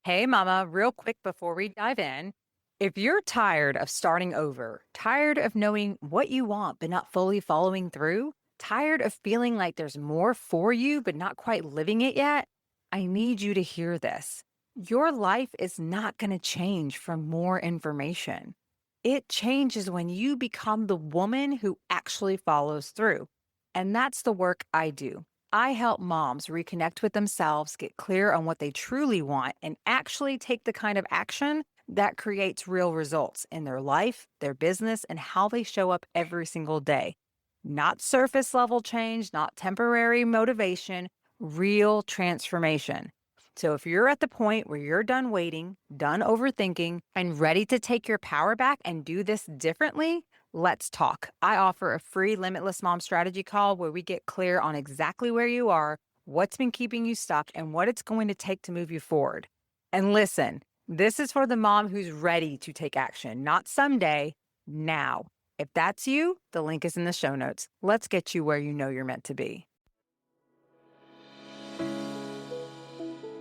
Hey, Mama, real quick before we dive in. If you're tired of starting over, tired of knowing what you want but not fully following through, tired of feeling like there's more for you but not quite living it yet, I need you to hear this. Your life is not going to change from more information. It changes when you become the woman who actually follows through. And that's the work I do. I help moms reconnect with themselves, get clear on what they truly want, and actually take the kind of action that creates real results in their life, their business, and how they show up every single day. Not surface level change, not temporary motivation, real transformation. So if you're at the point where you're done waiting, done overthinking, and ready to take your power back and do this differently, let's talk. I offer a free Limitless Mom strategy call where we get clear on exactly where you are, what's been keeping you stuck, and what it's going to take to move you forward. And listen, this is for the mom who's ready to take action, not someday, now. If that's you, the link is in the show notes. Let's get you where you know you're meant to be.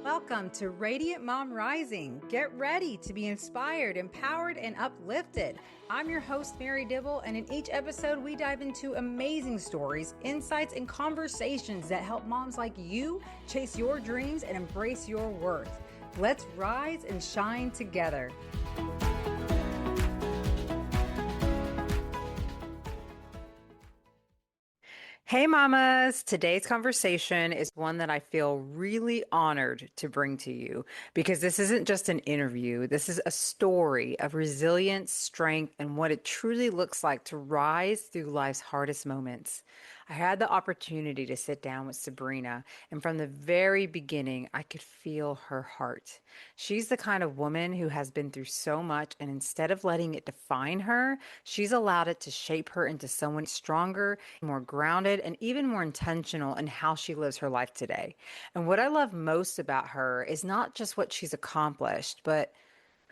Welcome to Radiant Mom Rising. Get ready to be inspired, empowered, and uplifted. I'm your host, Mary Dibble, and in each episode, we dive into amazing stories, insights, and conversations that help moms like you chase your dreams and embrace your worth. Let's rise and shine together. Hey, mamas. Today's conversation is one that I feel really honored to bring to you because this isn't just an interview. This is a story of resilience, strength, and what it truly looks like to rise through life's hardest moments. I had the opportunity to sit down with Sabrina, and from the very beginning, I could feel her heart. She's the kind of woman who has been through so much, and instead of letting it define her, she's allowed it to shape her into someone stronger, more grounded, and even more intentional in how she lives her life today. And what I love most about her is not just what she's accomplished, but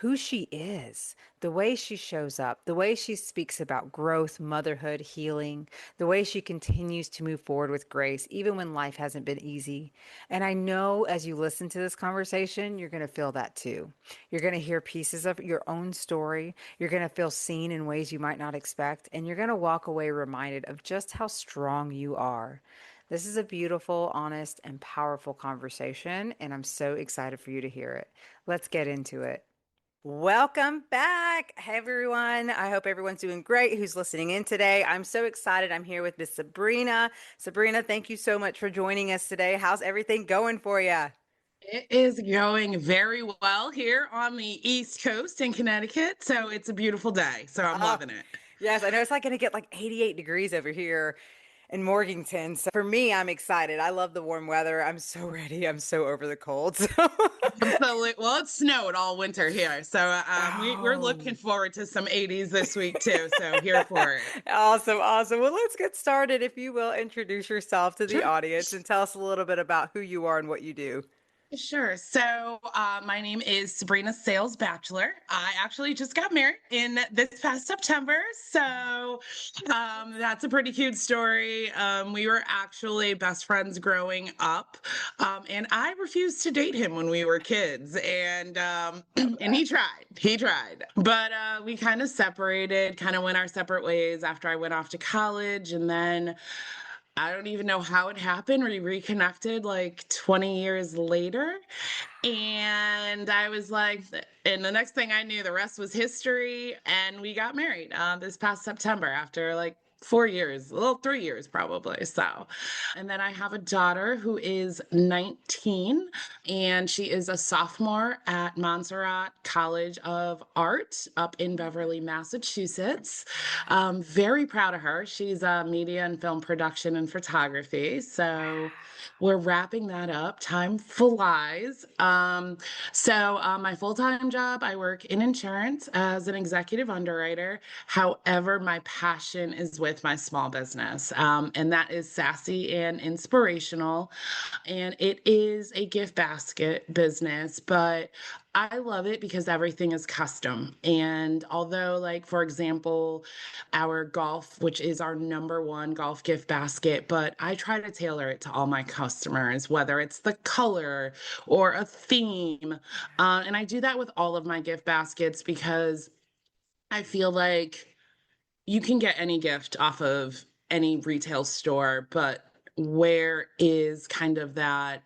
who she is, the way she shows up, the way she speaks about growth, motherhood, healing, the way she continues to move forward with grace, even when life hasn't been easy. And I know as you listen to this conversation, you're going to feel that too. You're going to hear pieces of your own story. You're going to feel seen in ways you might not expect. And you're going to walk away reminded of just how strong you are. This is a beautiful, honest, and powerful conversation. And I'm so excited for you to hear it. Let's get into it. Welcome back. Hey, everyone. I hope everyone's doing great who's listening in today. I'm so excited. I'm here with Miss Sabrina. Sabrina, thank you so much for joining us today. How's everything going for you? It is going very well here on the East Coast in Connecticut. So it's a beautiful day. So I'm Oh, loving it. yes. I know it's like going to get like 88 degrees over here in Morganton. So for me, I'm excited. I love the warm weather. I'm so ready. I'm so over the cold. So, Absolutely. Well, it snowed all winter here. So we're looking oh. forward to some 80s this week too. So here for it. Awesome, awesome. Well, let's get started. If you will introduce yourself to the Sure. audience and tell us a little bit about who you are and what you do. Sure. So, my name is Sabrina Sales-Bachelor. I actually just got married in this past September. So, that's a pretty cute story. We were actually best friends growing up. And I refused to date him when we were kids. And, Love and that. he tried, but, we kind of separated, kind of went our separate ways after I went off to college. And then I don't even know how it happened. We reconnected like 20 years later. And I was like, and the next thing I knew, the rest was history. And we got married this past September after like 4 years, well, 3 years probably. So, and then I have a daughter who is 19 and she is a sophomore at Montserrat College of Art up in Beverly, Massachusetts. Very proud of her. She's media and film production and photography. So we're wrapping that up. Time flies. My full-time job, I work in insurance as an executive underwriter. However, my passion is with with my small business, and that is Sassy and Inspirational. And it is a gift basket business, but I love it because everything is custom. And although, like, for example, our golf, which is our number one golf gift basket, but I try to tailor it to all my customers, whether it's the color or a theme. And I do that with all of my gift baskets because I feel like you can get any gift off of any retail store, but where is kind of that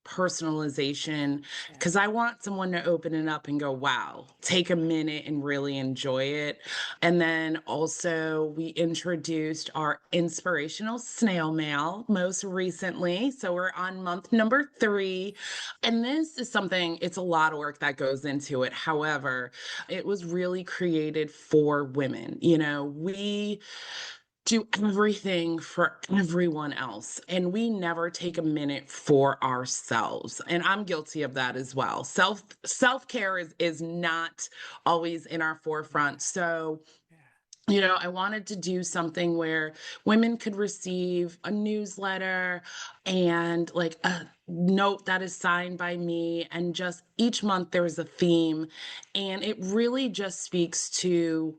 personalization? Yeah. Because I want someone to open it up and go, wow, take a minute and really enjoy it. And then also, we introduced our inspirational snail mail most recently. So we're on month number 3. And this is something, it's a lot of work that goes into it. However, it was really created for women. You know, we do everything for everyone else and we never take a minute for ourselves, and I'm guilty of that as well. Self-care is not always in our Yeah. forefront. So Yeah. I wanted to do something where women could receive a newsletter and like a note that is signed by me, and just each month there's a theme, and it really just speaks to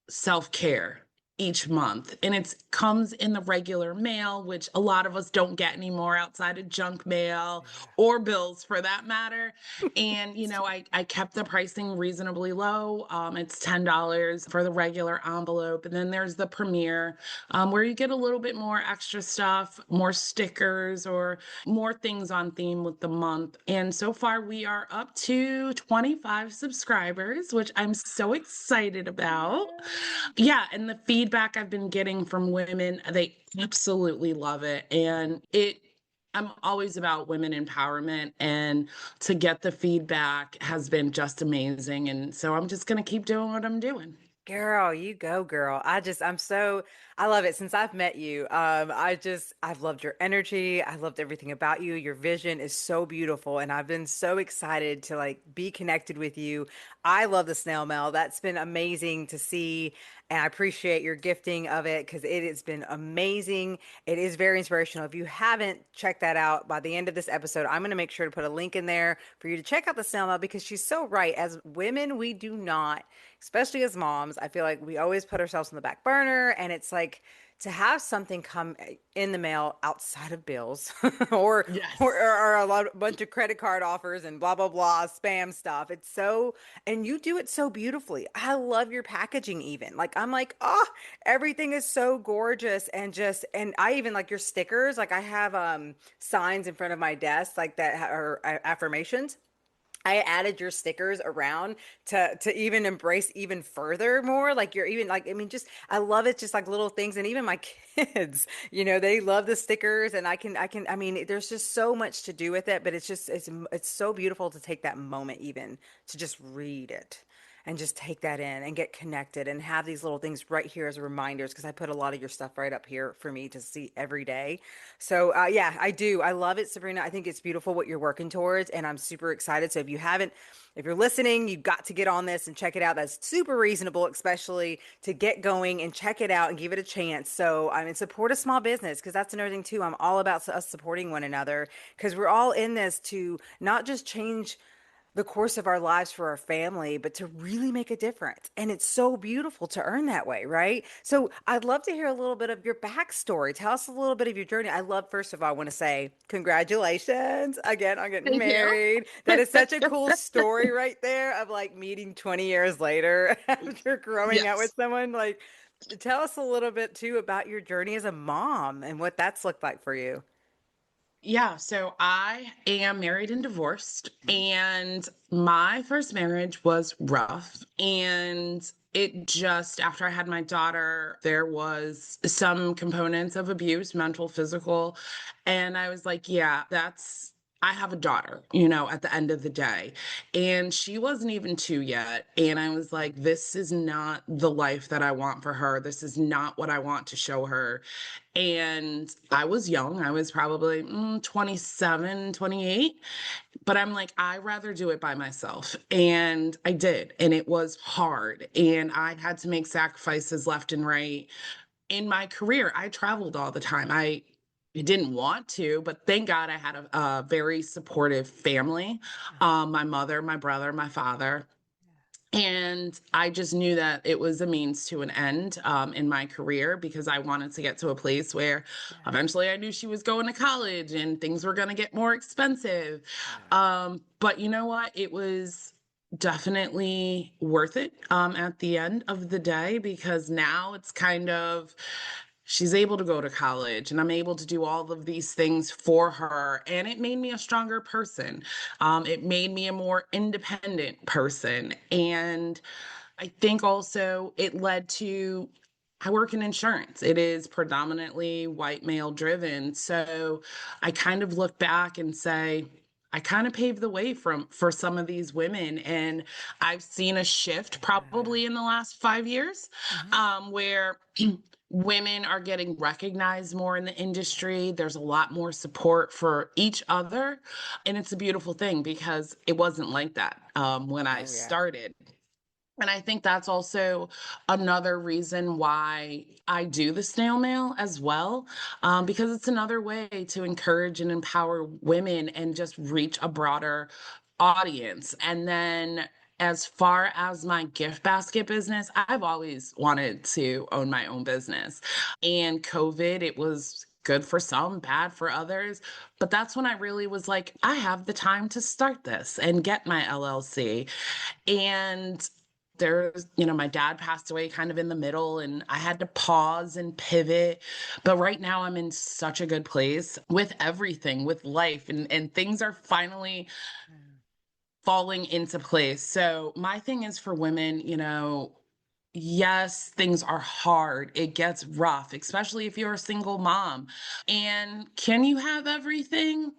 self-care each month, and it comes in the regular mail, which a lot of us don't get anymore outside of junk mail Yeah. or bills for that matter. And It's true. I kept the pricing reasonably low. It's $10 for the regular envelope, and then there's the premiere, where you get a little bit more extra stuff, more stickers or more things on theme with the month. And so far we are up to 25 subscribers, which I'm so excited about. Yay. Yeah, and the feedback I've been getting from women, they absolutely love it. And I'm always about women empowerment, and to get the feedback has been just amazing. And so I'm just going to keep doing what I'm doing. Girl, you go, girl. I love it since I've met you. I've loved your energy. I loved everything about you. Your vision is so beautiful, and I've been so excited to like be connected with you. I love the snail mail. That's been amazing to see, and I appreciate your gifting of it because it has been amazing. It is very inspirational. If you haven't checked that out by the end of this episode, I'm going to make sure to put a link in there for you to check out the snail mail because she's so right. As women, we do not, especially as moms, I feel like we always put ourselves on the back burner. And it's like to have something come in the mail outside of bills or, Yes. or a bunch of credit card offers and blah, blah, blah, spam stuff. It's so, and you do it so beautifully. I love your packaging even. Like, I'm like, oh, everything is so gorgeous and just, and I even like your stickers. Like, I have signs in front of my desk like that are affirmations. I added your stickers around to even embrace even further more. Like you're even like, I mean, just I love it, just like little things. And even my kids, they love the stickers and I mean, there's just so much to do with it, but it's so beautiful to take that moment even to just read it and just take that in and get connected and have these little things right here as reminders because I put a lot of your stuff right up here for me to see every day. So yeah, I do. I love it, Sabrina. I think it's beautiful what you're working towards, and I'm super excited. So if you're listening, you've got to get on this and check it out. That's super reasonable, especially to get going and check it out and give it a chance. So I mean, support a small business because that's another thing too. I'm all about us supporting one another because we're all in this to not just change the course of our lives for our family, but to really make a difference. And it's so beautiful to earn that way, right? So I'd love to hear a little bit of your backstory. Tell us a little bit of your journey. I love, first of all, I want to say congratulations again on getting Thank you. married. That is such a cool story right there of like meeting 20 years later after growing up with Yes. someone. Like, tell us a little bit too about your journey as a mom and what that's looked like for you. Yeah, so I am married and divorced, and my first marriage was rough. And it just, after I had my daughter, there was some components of abuse, mental, physical. And I was like, yeah, I have a daughter, at the end of the day. And she wasn't even 2 yet. And I was like, this is not the life that I want for her. This is not what I want to show her. And I was young. I was probably 27, 28. But I'm like, I rather do it by myself. And I did. And it was hard. And I had to make sacrifices left and right. in my career, I traveled all the time. I didn't want to, but thank God I had a very supportive family. My mother, my brother, my father. And I just knew that it was a means to an end in my career because I wanted to get to a place where Yeah. eventually I knew she was going to college and things were going to get more expensive. Yeah. But you know what? It was definitely worth it at the end of the day because now it's kind of she's able to go to college and I'm able to do all of these things for her. And it made me a stronger person. It made me a more independent person. And I think also it led to I work in insurance. It is predominantly white male driven. So I kind of look back and say, I kind of paved the way for some of these women. And I've seen a shift Yeah. probably in the last 5 years Mhm. where women are getting recognized more in the industry. There's a lot more support for each other. And it's a beautiful thing because it wasn't like that when I Oh yeah. started. And I think that's also another reason why I do the snail mail as well, because it's another way to encourage and empower women and just reach a broader audience. And then as far as my gift basket business, I've always wanted to own my own business. And COVID, it was good for some, bad for others. But that's when I really was like, I have the time to start this and get my LLC. And there's, my dad passed away kind of in the middle, and I had to pause and pivot. But right now, I'm in such a good place with everything, with life, and things are finally falling into place. So, my thing is for women, yes, things are hard. It gets rough, especially if you're a single mom. And can you have everything?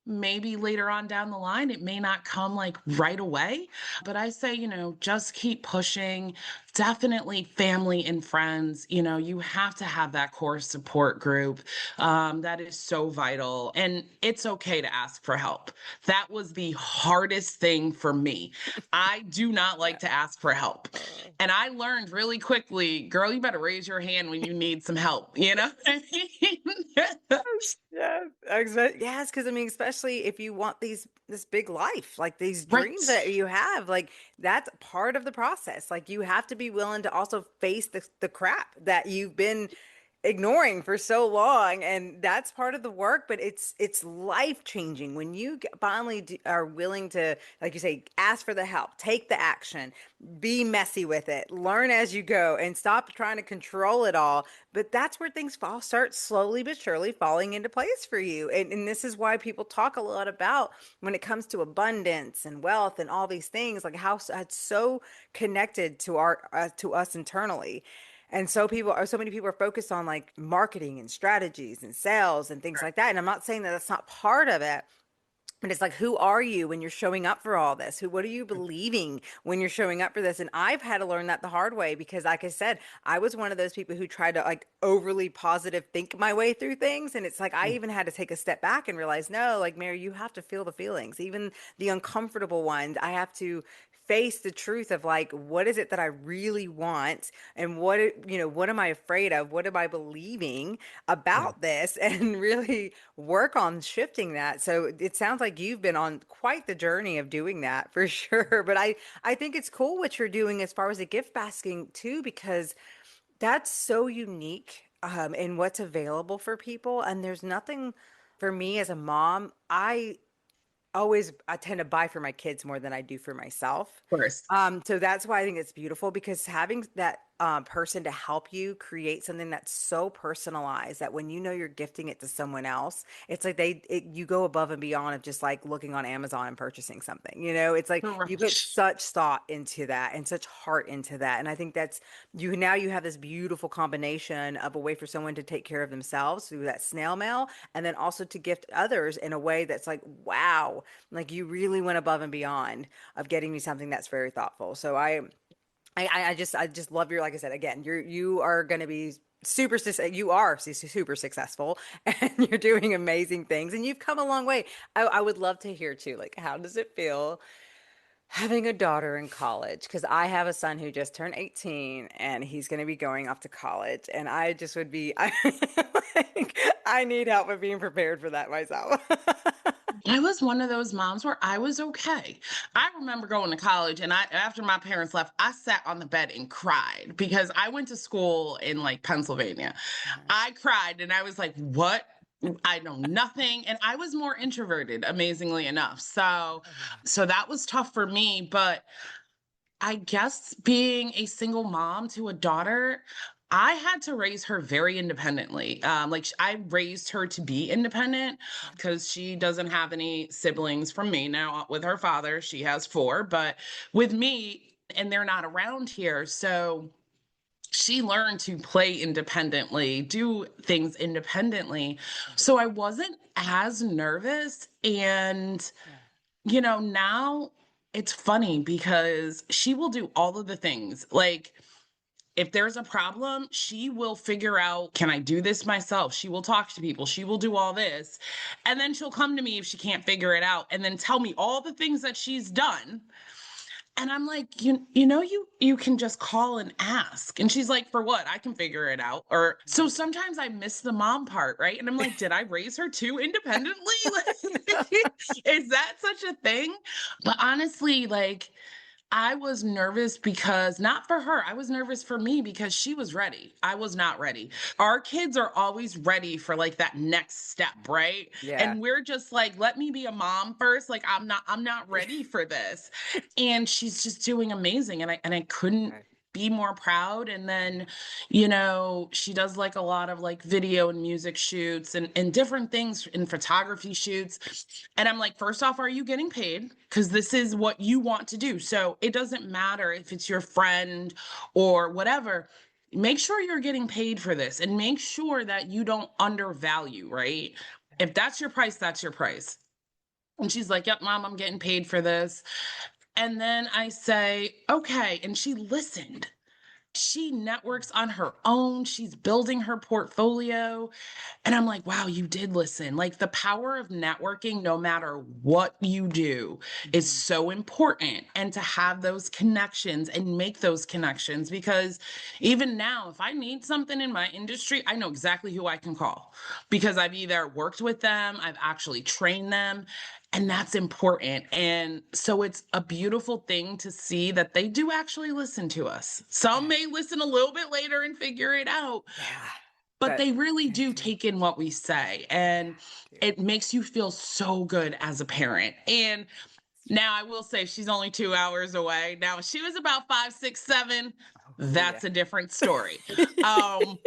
Maybe later on down the line, it may not come like right away. But I say, just keep pushing. Definitely family and friends. You have to have that core support group. That is so vital. And it's okay to ask for help. That was the hardest thing for me. I do not Yeah. like to ask for help. Oh. And I learned really quickly, girl, you better raise your hand when you need some help, you know? what I mean? Yes, exactly. Yes, because I mean, especially if you want this big life, like these dreams Right. that you have, like that's part of the process. Like you have to be willing to also face the crap that you've been ignoring for so long, and that's part of the work. But it's life changing when you finally are willing to, like you say, ask for the help, take the action, be messy with it, learn as you go, and stop trying to control it all. But that's where things start slowly but surely falling into place for you. And this is why people talk a lot about when it comes to abundance and wealth and all these things, like how it's so connected to to us internally. And so many people are focused on like marketing and strategies and sales and things like that. And I'm not saying that that's not part of it, but it's like, who are you when you're showing up for all this? What are you believing when you're showing up for this? And I've had to learn that the hard way because, like I said, I was one of those people who tried to like overly positive think my way through things. And it's like, I even had to take a step back and realize, no, like, Mary, you have to feel the feelings, even the uncomfortable ones. I have to face the truth of like, what is it that I really want? And what am I afraid of? What am I believing about this? And really work on shifting that. So it sounds like you've been on quite the journey of doing that for sure. But I think it's cool what you're doing as far as the gift basking too, because that's so unique in what's available for people. And there's nothing for me as a mom. I tend to buy for my kids more than I do for myself. Of course. So that's why I think it's beautiful because having that person to help you create something that's so personalized that when you know you're gifting it to someone else, it's like you go above and beyond of just like looking on Amazon and purchasing something. It's like you put Correct. such thought into that and such heart into that. And I think that's now you have this beautiful combination of a way for someone to take care of themselves through that snail mail and then also to gift others in a way that's like, wow, like you really went above and beyond of getting me something that's very thoughtful. So I just love your, like I said, again, you are going to be you are super successful and you're doing amazing things and you've come a long way. I would love to hear too, like, how does it feel Having a daughter in college, because I have a son who just turned 18 and he's going to be going off to college. And I just would be, like, I need help with being prepared for that myself. I was one of those moms where I was okay. I remember going to college and after my parents left, I sat on the bed and cried because I went to school in like Pennsylvania. Uh-huh. I cried and I was like, what? I know nothing. And I was more introverted, amazingly enough. So that was tough for me, but I guess being a single mom to a daughter, I had to raise her very independently. I raised her to be independent Yeah. because she doesn't have any siblings from me. Now, with her father, she has four, but with me, and they're not around here. So she learned to play independently, do things independently. So I wasn't as nervous. And Yeah. now it's funny because she will do all of the things. Like, if there's a problem, she will figure out, can I do this myself? She will talk to people. She will do all this. And then she'll come to me if she can't figure it out and then tell me all the things that she's done. And I'm like, you can just call and ask. And she's like, for what? I can figure it out. Or so sometimes I miss the mom part, right? And I'm like, did I raise her too independently? Like, is that such a thing? But honestly, like I was nervous because not for her. I was nervous for me because she was ready. I was not ready. Our kids are always ready for like that next step, right? Yeah. And we're just like, let me be a mom first. Like I'm not ready for this. And she's just doing amazing. And I couldn't Right. be more proud. And Yeah. then, she does like a lot of like video and music shoots and different things and photography shoots. And I'm like, first off, are you getting paid? Because this is what you want to do. So it doesn't matter if it's your friend or whatever. Make sure you're getting paid for this and make sure that you don't undervalue, right? If that's your price, that's your price. And she's like, yep, mom, I'm getting paid for this. And then I say, okay. And she listened. She networks on her own. She's building her portfolio. And I'm like, wow, you did listen. Like the power of networking, no matter what you do, is Mhm. so important. And to have those connections and make those connections, because even now, if I need something in my industry, I know exactly who I can call because I've either worked with them, I've actually trained them. And that's important. And so it's a beautiful thing to see that they do actually listen to us. Some Yeah. may listen a little bit later and figure it out, Yeah. but But they really I do do. take in what we say. And Yeah. it makes you feel so good as a parent. And now I will say she's only 2 hours away. Now, if she was about 5, 6, 7, Oh, yeah. that's a different story. Um,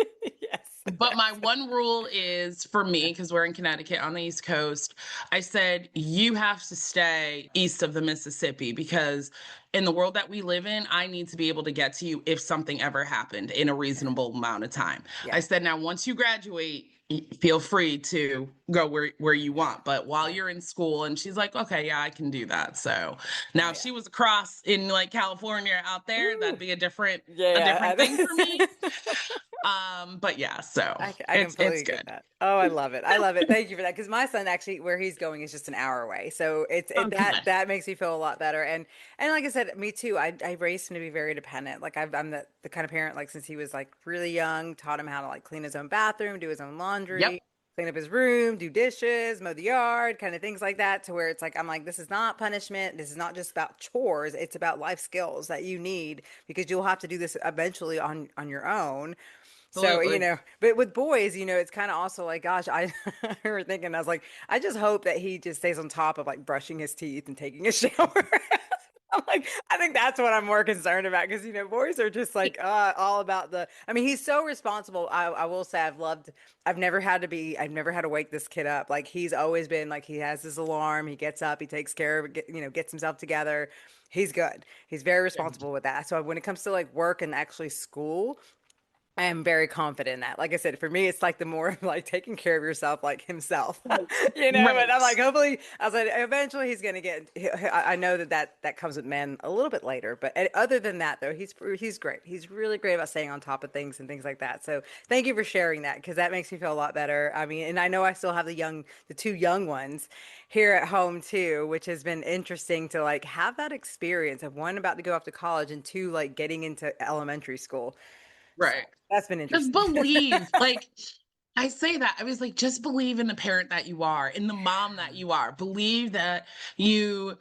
Yes. but my one rule is for me, because we're in Connecticut on the East Coast, I said, you have to stay east of the Mississippi because in the world that we live in, I need to be able to get to you if something ever happened in a Yeah. reasonable amount of time. I Yeah. said, now, once you graduate, feel free to go where you Yeah. want. But while Yeah. you're in school, and she's like, okay, yeah, I can do that. So Oh, now if yeah. she was across in like California out there, that'd Woo. be a different Yeah. thing for me. But yeah, so I it's completely get good. that. Oh, I love it. I love it. Thank you for that. Because my son actually, where he's going is just an hour away, so Oh, that good. that makes me feel a lot better. And like I said, me too. I raised him to be very dependent. Like I'm the kind of parent like since he was like really young, taught him how to like clean his own bathroom, do his own laundry, Yep. clean up his room, do dishes, mow the yard, kind of things like that. To where it's like I'm like this is not punishment. This is not just about chores. It's about life skills that you need because you'll have to do this eventually on your own. So, Absolutely. but with boys, it's kind of also like, gosh, I, I remember thinking, I was like, I just hope that he just stays on top of like brushing his teeth and taking a shower. I'm like, I think that's what I'm more concerned about because, boys are just like all about I mean, he's so responsible. I will say I've never had to wake this kid up. Like, he's always been like, he has his alarm, he gets up, he takes care of it, gets himself together. He's good. He's very responsible with that. So when it comes to like work and actually school, I am very confident in that. Like I said, for me, it's like the more of like taking care of yourself, like himself, Right. you know. But I'm Right. like, hopefully, I was like, eventually he's gonna get. I know that comes with men a little bit later, but other than that, though, he's great. He's really great about staying on top of things and things like that. So thank you for sharing that because that makes me feel a lot better. I mean, and I know I still have the two young ones here at home too, which has been interesting to like have that experience of one about to go off to college and two like getting into elementary school. So Right. that's been Just interesting. believe. Like I say that. I was like, just believe in the parent that you are, in the mom that you are. Believe that you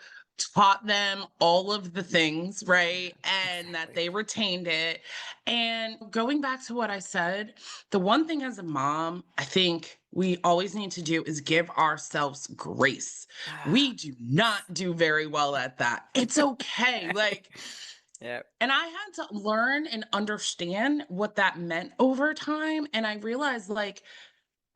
taught them all of the things, right? And that Exactly. they retained it. And going back to what I said, the one thing as a mom, I think we always need to do is give ourselves grace. Ah, We do not do very well at that. It's okay. Like, yep. and I had to learn and understand what that meant over time. And I realized, like,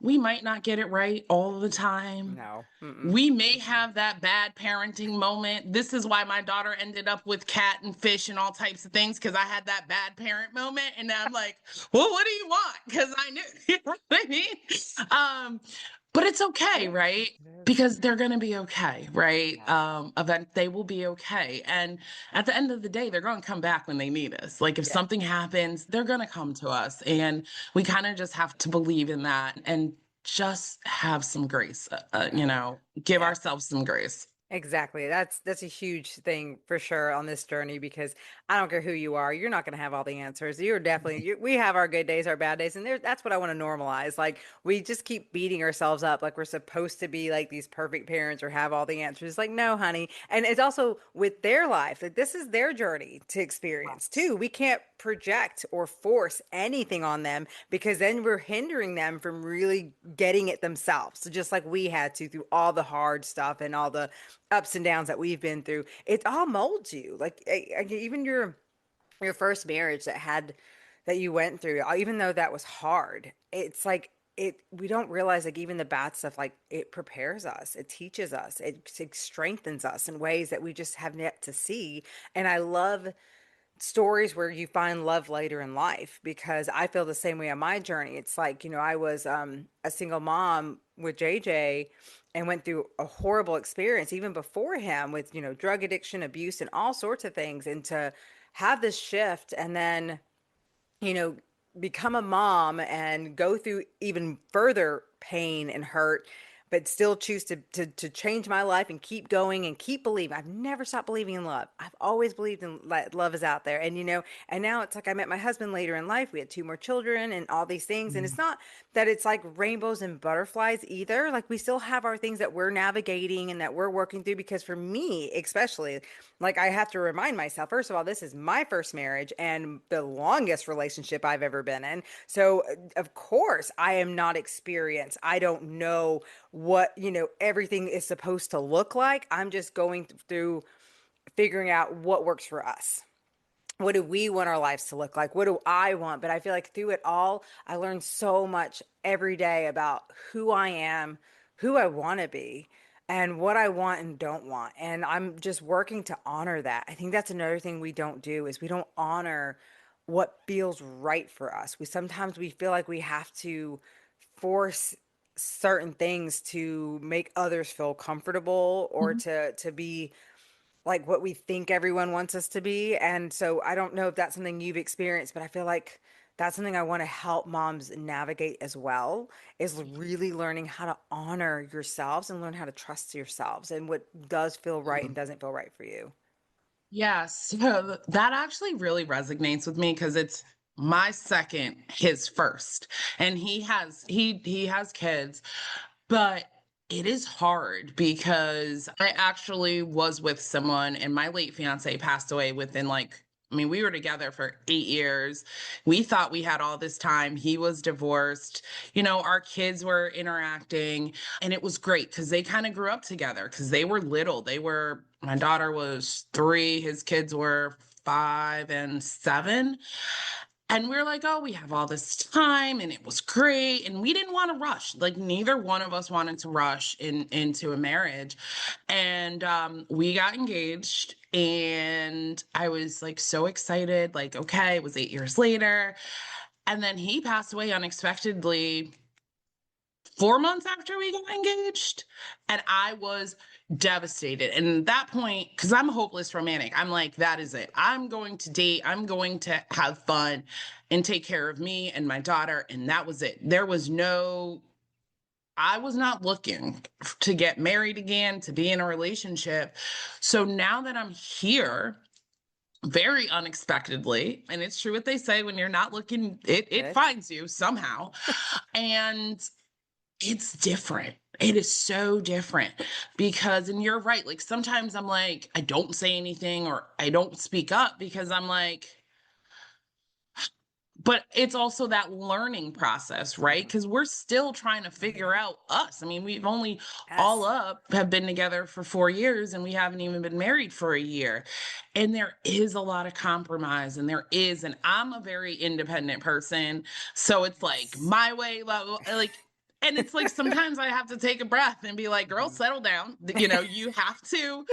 we might not get it right all the time. No. Mm-mm. We may have that bad parenting moment. This is why my daughter ended up with cat and fish and all types of things because I had that bad parent moment. And I'm like, well, what do you want? Because I knew, you know what I mean? But it's okay, Yeah, right? it is. Because they're going to be okay, right? Yeah. Event they will be okay. And at the end of the day, they're going to come back when they need us. Like if Yeah. something happens, they're going to come to us. And we kind of just have to believe in that and just have some grace, give Yeah. ourselves some grace. Exactly. That's a huge thing for sure on this journey because I don't care who you are, you're not going to have all the answers. You're definitely we have our good days, our bad days, and that's what I want to normalize. Like we just keep beating ourselves up like we're supposed to be like these perfect parents or have all the answers. Like no, honey. And it's also with their life. Like this is their journey to experience too. We can't project or force anything on them because then we're hindering them from really getting it themselves. So just like we had to through all the hard stuff and all the ups and downs that we've been through, it all molds you. Like even your first marriage that you went through, even though that was hard, it's like we don't realize like even the bad stuff like it prepares us, it teaches us, it strengthens us in ways that we just have yet to see. And I love stories where you find love later in life because I feel the same way on my journey. It's like, I was a single mom with JJ and went through a horrible experience even before him with, drug addiction, abuse, and all sorts of things. And to have this shift and then you know, become a mom and go through even further pain and hurt, but still choose to change my life and keep going and keep believing. I've never stopped believing in love. I've always believed in love is out there. And and now it's like I met my husband later in life. We had two more children and all these things. And it's not that it's like rainbows and butterflies either. Like we still have our things that we're navigating and that we're working through because for me, especially, like I have to remind myself, first of all, this is my first marriage and the longest relationship I've ever been in. So, of course, I am not experienced. I don't know what, everything is supposed to look like. I'm just going through figuring out what works for us. What do we want our lives to look like? What do I want? But I feel like through it all, I learned so much every day about who I am, who I want to be, and what I want and don't want. And I'm just working to honor that. I think that's another thing we don't do is we don't honor what feels right for us. We feel like we have to force certain things to make others feel comfortable or Mhm. to be like what we think everyone wants us to be. And so I don't know if that's something you've experienced, but I feel like that's something I want to help moms navigate as well is really learning how to honor yourselves and learn how to trust yourselves and what does feel right and doesn't feel right for you. Yes, so that actually really resonates with me because it's my second, his first, and he has kids, but it is hard because I actually was with someone and my late fiance passed away within like, I mean, we were together for 8 years. We thought we had all this time. He was divorced. Our kids were interacting and it was great because they kind of grew up together because they were little. My daughter was 3, his kids were 5 and 7. And we are like, oh, we have all this time and it was great. And we didn't want to rush. Like neither one of us wanted to rush into a marriage. And we got engaged and I was like so excited. Like, okay, it was 8 years later. And then he passed away unexpectedly 4 months after we got engaged. And I was devastated. And at that point, because I'm a hopeless romantic, I'm like, that is it. I'm going to date, I'm going to have fun and take care of me and my daughter. And that was it. I was not looking to get married again, to be in a relationship. So now that I'm here, very unexpectedly, and it's true what they say, when you're not looking, it Good. finds you somehow. And it's different. It is so different because, and you're right, like sometimes I'm like, I don't say anything or I don't speak up because I'm like, but it's also that learning process, right? Mhm. Because we're still trying to figure Mhm. out us. I mean, we've only all Yes. up have been together for 4 years and we haven't even been married for a year. And there is a lot of compromise, and I'm a very independent person. So it's like Yes. my way, like, and it's like sometimes I have to take a breath and be like, girl, Mhm. settle down. You have to,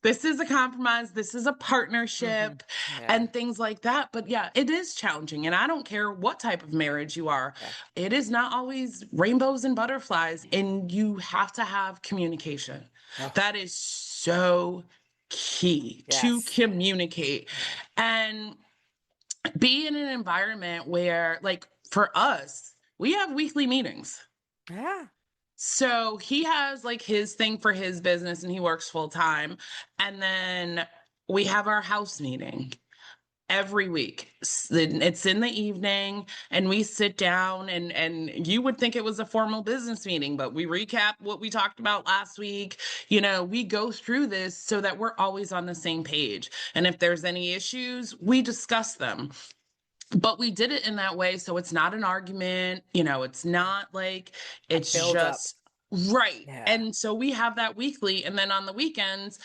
this is a compromise, this is a Mhm. partnership, Yeah. and things like that. But yeah, it is challenging. And I don't care what type of marriage you are, Yeah. it is not always rainbows and butterflies. Mhm. And you have to have communication. Oh, That is so key to yes. communicate Yeah. and be in an environment where, like, for us, we have weekly meetings. Yeah. So he has like his thing for his business and he works full time. And then we have our house meeting every week. It's in the evening and we sit down, and you would think it was a formal business meeting, but we recap what we talked about last week. We go through this so that we're always on the same page. And if there's any issues, we discuss them, but we did it in that way so it's not an argument, it's not like, A it's build up. just right. Yeah. And so we have that weekly, and then on the weekends,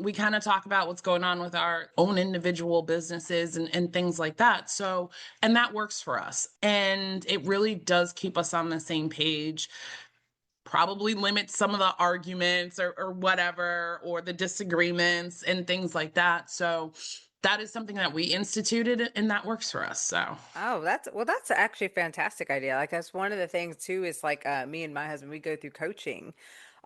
we kind of talk about what's going on with our own individual businesses and things like that. So, and that works for us, and it really does keep us on the same page, probably limit some of the arguments or whatever, or the disagreements and things like that. So that is something that we instituted, and that works for us. So Oh, that's actually a fantastic idea. Like that's one of the things too is like me and my husband we go through coaching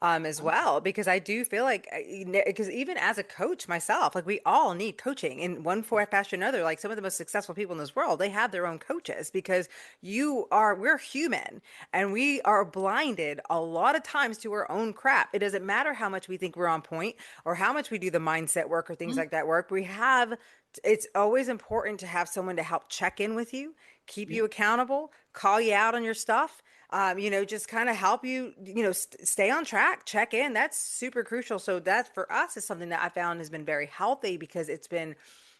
as well because I do feel like because even as a coach myself, like we all need coaching in one form fashion or another. Like some of the most successful people in this world, they have their own coaches because we're human and we are blinded a lot of times to our own crap. It doesn't matter how much we think we're on point or how much we do the mindset work or things mm, like that work. It's always important to have someone to help check in with you, keep yeah, you accountable, call you out on your stuff. Just kind of help you, stay on track, check in. That's super crucial. So that for us is something that I found has been very healthy because it's been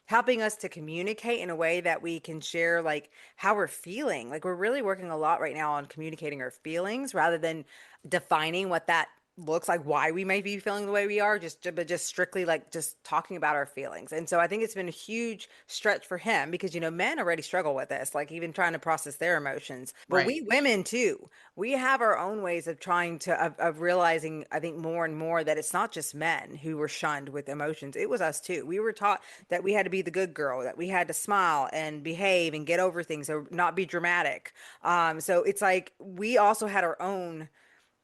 helping us to communicate in a way that we can share like how we're feeling. Like we're really working a lot right now on communicating our feelings rather than defining what that looks like, why we may be feeling the way we are, but just strictly like just talking about our feelings. And so I think it's been a huge stretch for him because men already struggle with this, like even trying to process their emotions. But right. we women too, we have our own ways of trying of realizing, I think more and more that it's not just men who were shunned with emotions. It was us too. We were taught that we had to be the good girl, that we had to smile and behave and get over things or not be dramatic. So it's like we also had our own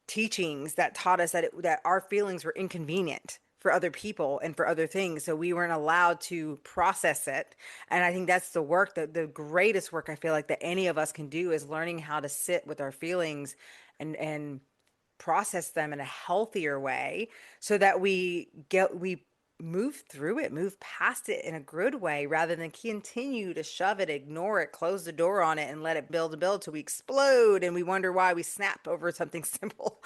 teachings that taught us that our feelings were inconvenient for other people and for other things, so we weren't allowed to process it. And I think that's the work, the greatest work I feel like that any of us can do is learning how to sit with our feelings and process them in a healthier way so that we move through it, move past it in a good way rather than continue to shove it, ignore it, close the door on it, and let it build and build till we explode and we wonder why we snap over something simple.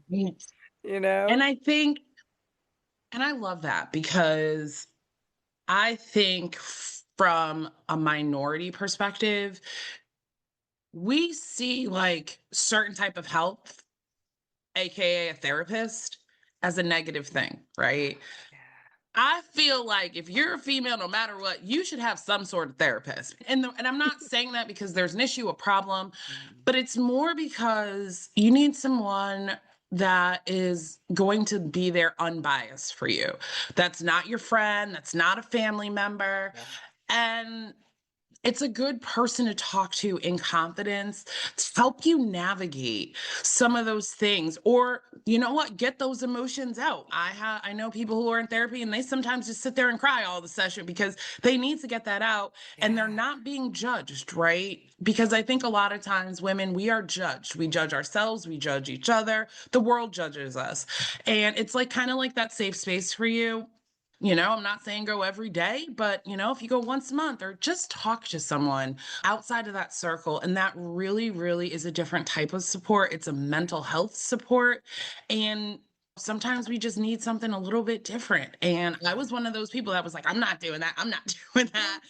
Yes. You And know? I think, and I love that because I think from a minority perspective, we see like certain type of help, aka a therapist, as a negative thing, right? Yeah. I feel like if you're a female, no matter what, you should have some sort of therapist. And I'm not saying that because there's an issue, a problem, Mhm. but it's more because you need someone that is going to be there unbiased for you. That's not your friend, that's not a family member. Yeah. And It's a good person to talk to in confidence to help you navigate some of those things, or you know what, get those emotions out. I know people who are in therapy and they sometimes just sit there and cry all the session because they need to get that out, and they're Yeah. not being judged, right? Because I think a lot of times women, we are judged. We judge ourselves, we judge each other, the world judges us. And it's like kind of like that safe space for you. I'm not saying go every day, but if you go once a month or just talk to someone outside of that circle, and that really, really is a different type of support. It's a mental health support. And sometimes we just need something a little bit different. And I was one of those people that was like, I'm not doing that. I'm not doing that,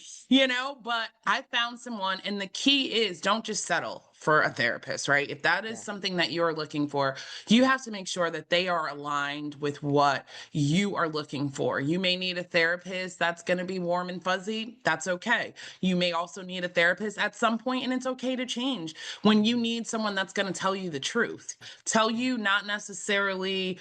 but I found someone. And the key is don't just settle for a therapist, right? If that is Yeah. something that you're looking for, you have to make sure that they are aligned with what you are looking for. You may need a therapist that's going to be warm and fuzzy. That's okay. You may also need a therapist at some point, and it's okay to change when you need someone that's going to tell you the truth, tell you not necessarily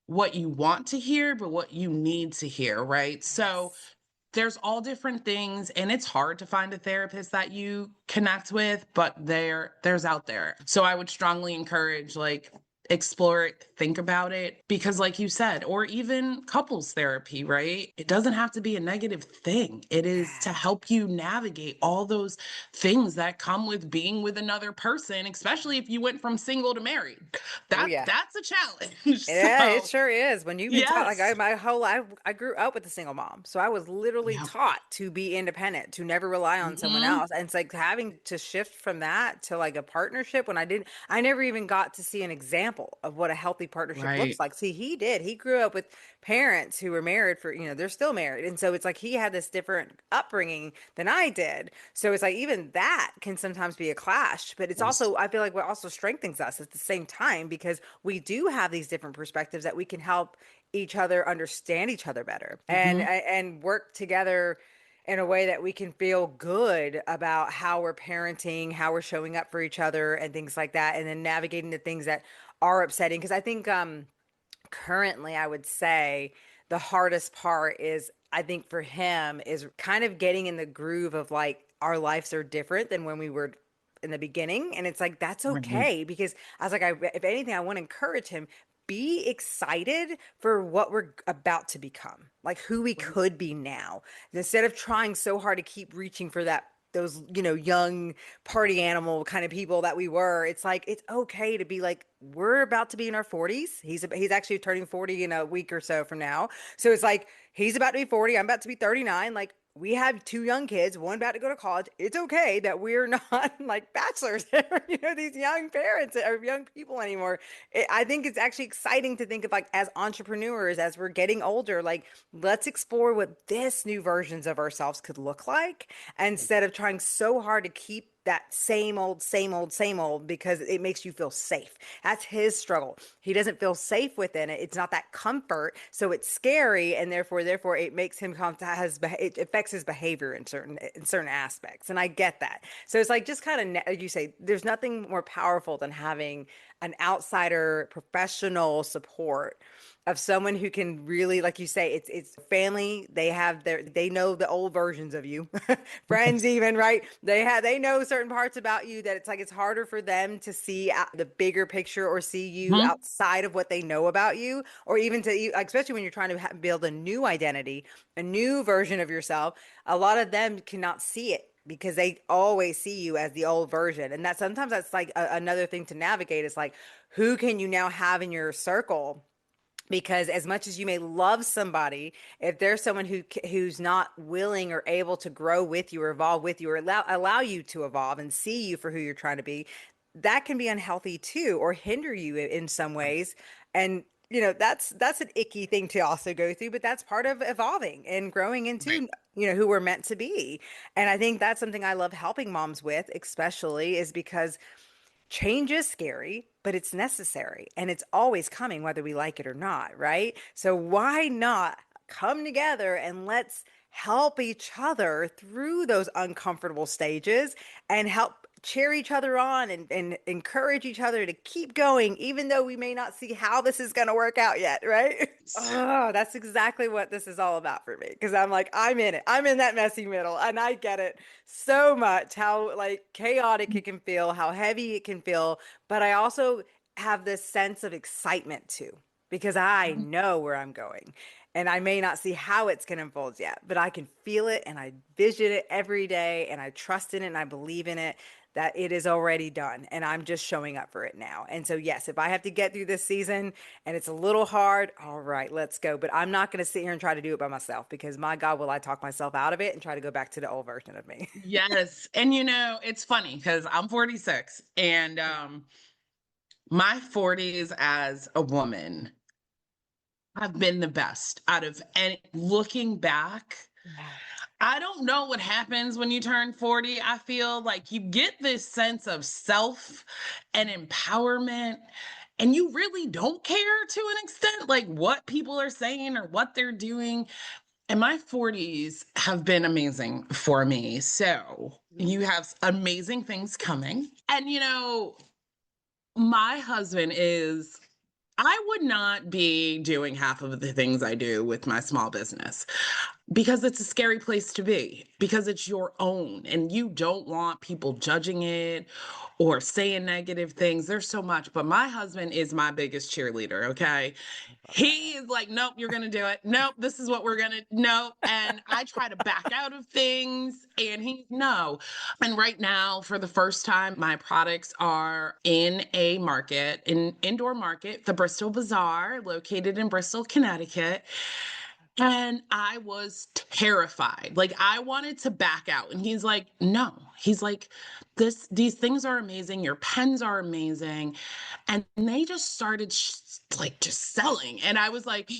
what you want to hear, but what you need to hear, right? So Yes. there's all different things, and it's hard to find a therapist that you connect with, but there's out there. So I would strongly encourage, like, explore it, think about it, because like you said, or even couples therapy, right? It doesn't have to be a negative thing. It is to Yeah. help you navigate all those things that come with being with another person, especially if you went from single to married. Oh, That yeah. that's a challenge. Yeah, it So, sure is. When you've been taught, like yes. my whole life, I grew up with a single mom. So I was literally Yeah. taught to be independent, to never rely on someone Mhm. else. And it's like having to shift from that to like a partnership when I never even got to see an example of what a healthy partnership looks Right. like. See, he did. He grew up with parents who were married for, they're still married. And so it's like he had this different upbringing than I did. So it's like even that can sometimes be a clash, but it's Yes. also, I feel like what also strengthens us at the same time because we do have these different perspectives that we can help each other understand each other better Mhm. and work together in a way that we can feel good about how we're parenting, how we're showing up for each other and things like that, and then navigating the things that are upsetting. Because I think currently I would say the hardest part is I think for him is kind of getting in the groove of like our lives are different than when we were in the beginning, and it's like that's Right. okay because I was like if anything I want to encourage him, be excited for what we're about to become, like who we Right. could be now, instead of trying so hard to keep reaching for that those young party animal kind of people that we were. It's like it's okay to be like we're about to be in our 40s. He's actually turning 40 in a week or so from now. So it's like he's about to be 40, I'm about to be 39. Like we have two young kids, one about to go to college. It's okay that we're not like bachelors, these young parents or young people anymore. I think it's actually exciting to think of like as entrepreneurs, as we're getting older, like let's explore what this new versions of ourselves could look like instead of trying so hard to keep that same old, same old, same old because it makes you feel safe. That's his struggle. He doesn't feel safe within it. It's not that comfort, so it's scary, and therefore, it makes him it affects his behavior in certain aspects. And I get that. So it's like just kind of like you say, there's nothing more powerful than having an outsider professional support of someone who can really, like you say, it's family. They know the old versions of you, friends even, right? They know certain parts about you that it's like it's harder for them to see the bigger picture or see you Mhm. outside of what they know about you, or even like, especially when you're trying to build a new identity, a new version of yourself. A lot of them cannot see it because they always see you as the old version. And that sometimes that's like another thing to navigate is like, who can you now have in your circle? Because as much as you may love somebody, if there's someone who's not willing or able to grow with you or evolve with you or allow you to evolve and see you for who you're trying to be, that can be unhealthy too or hinder you in some ways. And that's an icky thing to also go through, but that's part of evolving and growing Right. into who we're meant to be. And I think that's something I love helping moms with, especially is because change is scary, but it's necessary and it's always coming whether we like it or not, right? So why not come together and let's help each other through those uncomfortable stages and help cheer each other on and encourage each other to keep going, even though we may not see how this is going to work out yet, right? Oh, that's exactly what this is all about for me. Because I'm like, I'm in it. I'm in that messy middle, and I get it so much how like chaotic it can feel, how heavy it can feel. But I also have this sense of excitement too, because I know where I'm going. And I may not see how it's going to unfold yet, but I can feel it and I vision it every day and I trust in it and I believe in it that it is already done and I'm just showing up for it now. And so, yes, if I have to get through this season and it's a little hard, all right, let's go. But I'm not going to sit here and try to do it by myself because my God, will I talk myself out of it and try to go back to the old version of me. Yes. And it's funny because I'm 46 and my 40s as a woman have been the best out of any looking back. Yeah. I don't know what happens when you turn 40. I feel like you get this sense of self and empowerment, and you really don't care to an extent, like what people are saying or what they're doing. And my 40s have been amazing for me. So you have amazing things coming. And, my husband is I would not be doing half of the things I do with my small business because it's a scary place to be because it's your own and you don't want people judging it or saying negative things. There's so much, but my husband is my biggest cheerleader, okay? Love that. He is like, nope, you're going to do it. Nope, this is what we're going to, nope. And I try to back out of things and no. And right now, for the first time, my products are in a market, an indoor market, the Bristol Bazaar, located in Bristol, Connecticut. And I was terrified. Like I wanted to back out. And he's like, no. He's like, these things are amazing. Your pens are amazing. And they just started like just selling. And I was like,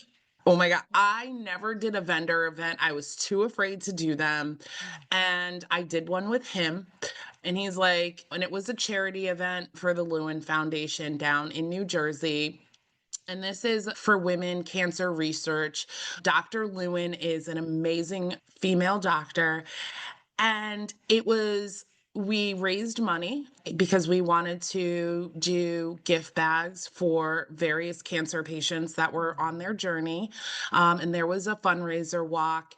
oh my God, I never did a vendor event. I was too afraid to do them. And I did one with him. And he's like, and it was a charity event for the Lewin Foundation down in New Jersey. And this is for women cancer research. Dr. Lewin is an amazing female doctor. And we raised money because we wanted to do gift bags for various cancer patients that were on their journey. And there was a fundraiser walk.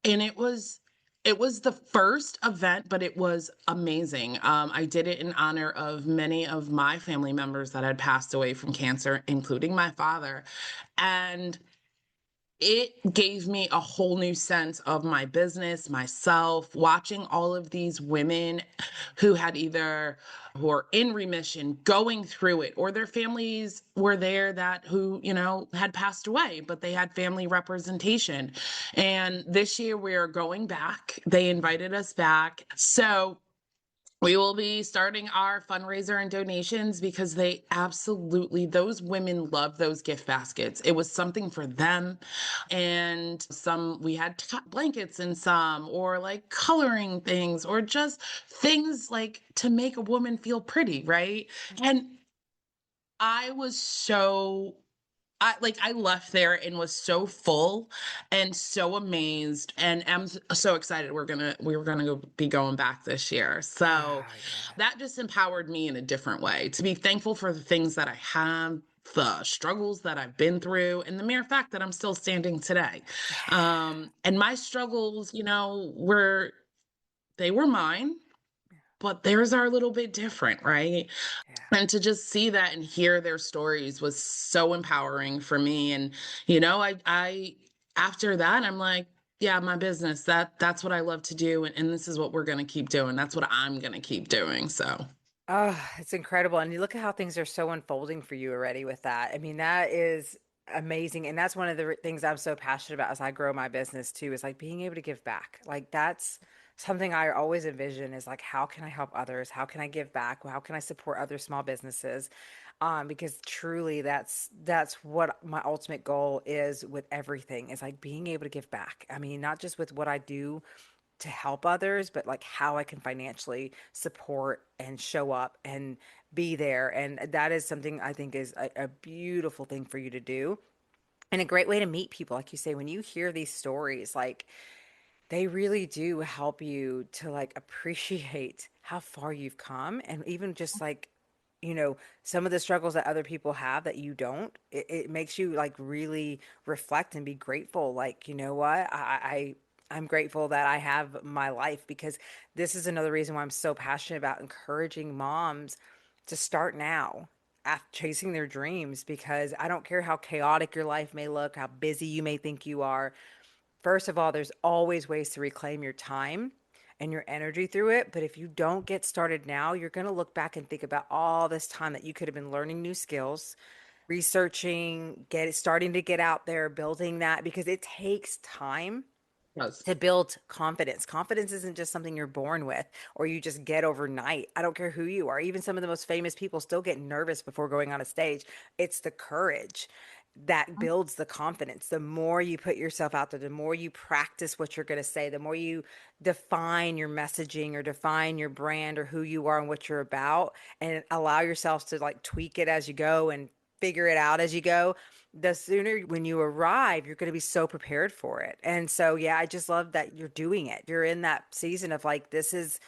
And it was the first event, but it was amazing. I did it in honor of many of my family members that had passed away from cancer, including my father. And it gave me a whole new sense of my business, myself, watching all of these women who are in remission, going through it, or their families were there who, had passed away, but they had family representation. And this year we are going back. They invited us back. So we will be starting our fundraiser and donations because those women love those gift baskets. It was something for them. And we had blankets in some, or like coloring things, or just things like to make a woman feel pretty, right? And I was so I left there and was so full and so amazed and am so excited we were gonna be going back this year. So Oh, yeah. that just empowered me in a different way to be thankful for the things that I have, the struggles that I've been through, and the mere fact that I'm still standing today. And my struggles, they were mine, but theirs are a little bit different, right? Yeah. And to just see that and hear their stories was so empowering for me. And I after that I'm like, yeah, my business, that's what I love to do, and this is what we're going to keep doing. That's what I'm going to keep doing. So Oh, it's incredible. And you look at how things are so unfolding for you already with that. I mean, that is amazing. And that's one of the things I'm so passionate about as I grow my business too, is like being able to give back. Like that's something I always envision is like, how can I help others? How can I give back? How can I support other small businesses? Because truly that's what my ultimate goal is with everything is like being able to give back. I mean, not just with what I do to help others, but like how I can financially support and show up and be there. And that is something I think is a beautiful thing for you to do and a great way to meet people. Like you say, when you hear these stories, like they really do help you to like appreciate how far you've come. And even just like, some of the struggles that other people have that you don't, it makes you like really reflect and be grateful. Like, you know what? I'm grateful that I have my life, because this is another reason why I'm so passionate about encouraging moms to start now after chasing their dreams, because I don't care how chaotic your life may look, how busy you may think you are. First of all, there's always ways to reclaim your time and your energy through it. But if you don't get started now, you're going to look back and think about all this time that you could have been learning new skills, researching, starting to get out there, building that, because it takes time Yes. to build confidence. Confidence isn't just something you're born with or you just get overnight. I don't care who you are. Even some of the most famous people still get nervous before going on a stage. It's the courage that builds the confidence. The more you put yourself out there, the more you practice what you're going to say, the more you define your messaging or define your brand or who you are and what you're about, and allow yourself to like tweak it as you go and figure it out as you go, the sooner when you arrive, you're going to be so prepared for it. And so, yeah, I just love that you're doing it. You're in that season of like, this is